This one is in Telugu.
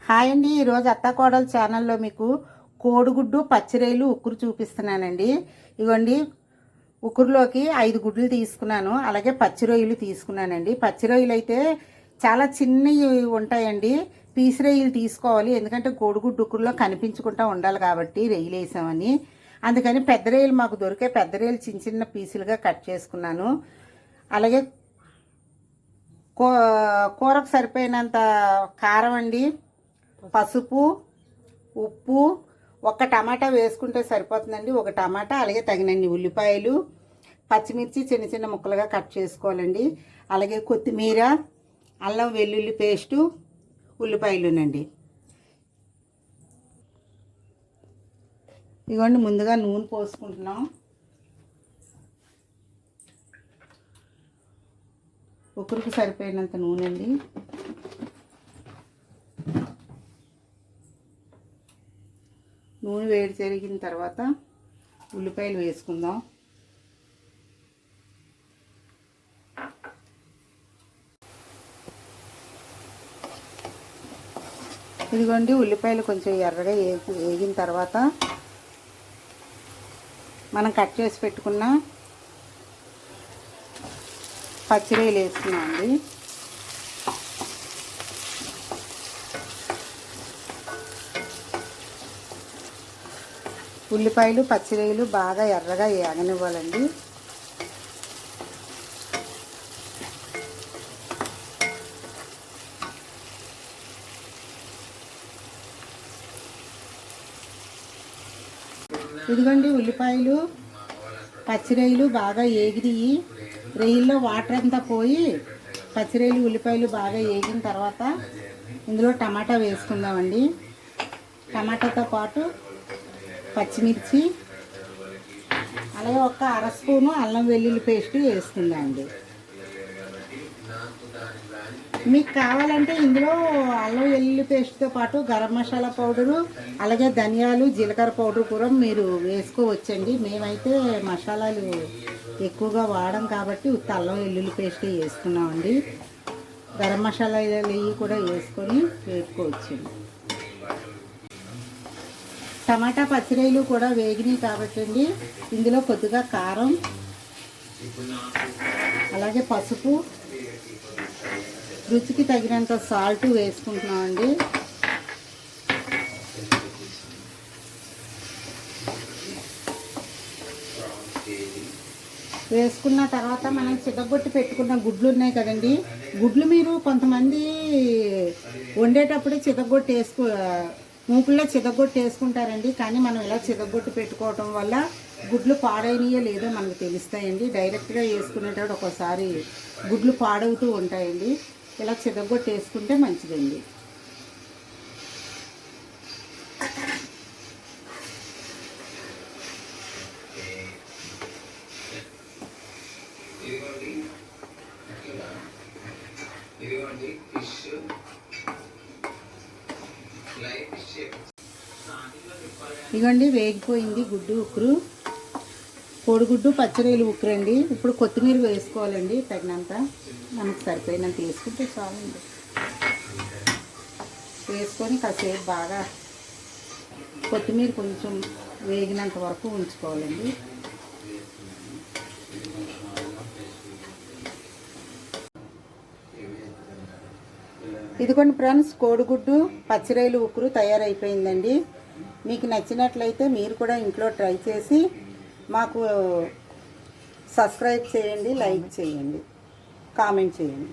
హాయ్ అండి. ఈరోజు అత్తాకోడలు ఛానల్లో మీకు కోడిగుడ్డు పచ్చిరొయ్యలు ఉక్కురు చూపిస్తున్నానండి. ఇవ్వండి, ఉక్కురులోకి 5 గుడ్లు తీసుకున్నాను. అలాగే పచ్చిరొయ్యలు తీసుకున్నానండి. పచ్చిరొయ్యలు అయితే చాలా చిన్నవి ఉంటాయండి. పీసు రొయ్యలు తీసుకోవాలి, ఎందుకంటే కోడిగుడ్డు ఉక్కురులో కనిపించకుండా ఉండాలి కాబట్టి రొయ్యలు వేసామని. అందుకని పెద్ద రొయ్యలు మాకు దొరికే పెద్ద రొయ్యలు చిన్న చిన్న పీసులుగా కట్ చేసుకున్నాను. అలాగే కూరకు సరిపోయినంత కారం అండి, పసుపు, ఉప్పు, ఒక టమాటా వేసుకుంటే సరిపోతుందండి. ఒక టమాటా, అలాగే తగినన్ని ఉల్లిపాయలు, పచ్చిమిర్చి చిన్న చిన్న ముక్కలుగా కట్ చేసుకోవాలండి. అలాగే కొత్తిమీర, అల్లం వెల్లుల్లి పేస్టు, ఉల్లిపాయలునండి. ఇదిగోండి, ముందుగా నూనె పోసుకుంటున్నాం. ఉక్కురికి సరిపోయినంత నూనె అండి. నూనె వేడి జరిగిన తర్వాత ఉల్లిపాయలు వేసుకుందాం. ఇదిగోండి, ఉల్లిపాయలు కొంచెం ఎర్రగా వేగిన తర్వాత మనం కట్ చేసి పెట్టుకున్న పచ్చిరొయ్యలు వేసుకున్నామండి. ఉల్లిపాయలు పచ్చిరొయ్యలు బాగా ఎర్రగా వేగనివ్వాలండి. ఇదిగోండి, ఉల్లిపాయలు పచ్చిరొయ్యలు బాగా ఏగిరి రొయ్యల్లో వాటర్ అంతా పోయి పచ్చిరొయ్యలు ఉల్లిపాయలు బాగా వేగిన తర్వాత ఇందులో టమాటా వేసుకుందామండి. టమాటాతో పాటు పచ్చిమిర్చి, అలాగే ఒక అర స్పూను అల్లం వెల్లుల్లి పేస్ట్ వేసుకుందామండి. మీకు కావాలంటే ఇందులో అల్లం వెల్లుల్లి పేస్ట్తో పాటు గరం మసాలా పౌడరు, అలాగే ధనియాలు జీలకర్ర పౌడర్ కూడా మీరు వేసుకోవచ్చండి. మేమైతే మసాలాలు ఎక్కువగా వాడం కాబట్టి ఉత్త అల్లం వెల్లుల్లి పేస్ట్ వేసుకున్నామండి. గరం మసాలాలు కూడా వేసుకొని వేసుకోవచ్చండి. టమాటా పచ్చిరొయ్యలు కూడా వేగినాయి కాబట్టి అండి ఇందులో కొద్దిగా కారం, అలాగే పసుపు, రుచికి తగినంత సాల్ట్ వేసుకుంటున్నామండి. వేసుకున్న తర్వాత మనం చితగొట్టి పెట్టుకున్న గుడ్లు ఉన్నాయి కదండి, గుడ్లు మీరు కొంతమంది వండేటప్పుడే మూకుల్లో చితగొట్టి వేసుకుంటారండి. కానీ మనం ఇలా చితగొట్టి పెట్టుకోవటం వల్ల గుడ్లు పాడైనయో లేదో మనకు తెలుస్తాయండి. డైరెక్ట్గా వేసుకునేటప్పుడు ఒక్కోసారి గుడ్లు పాడవుతూ ఉంటాయండి. ఇలా చితగొట్టి వేసుకుంటే మంచిదండి. ఇదిగోండి, వేగిపోయింది గుడ్డు ఉక్కురు, కోడిగుడ్డు పచ్చిరొయ్యలు ఉక్కురు అండి. ఇప్పుడు కొత్తిమీర వేసుకోవాలండి, తగినంత మనకు సరిపోయినంత వేసుకుంటే చాలండి. వేసుకొని కాసేపు బాగా కొత్తిమీర కొంచెం వేగినంత వరకు ఉంచుకోవాలండి. ఇదిగోండి ఫ్రెండ్స్, కోడిగుడ్డు పచ్చిరొయ్యలు ఉక్కురు తయారైపోయిందండి. మీకు నచ్చినట్లయితే మీరు కూడా ఇంట్లో ట్రై చేసి మాకు సబ్స్క్రైబ్ చేయండి, లైక్ చేయండి, కామెంట్ చేయండి.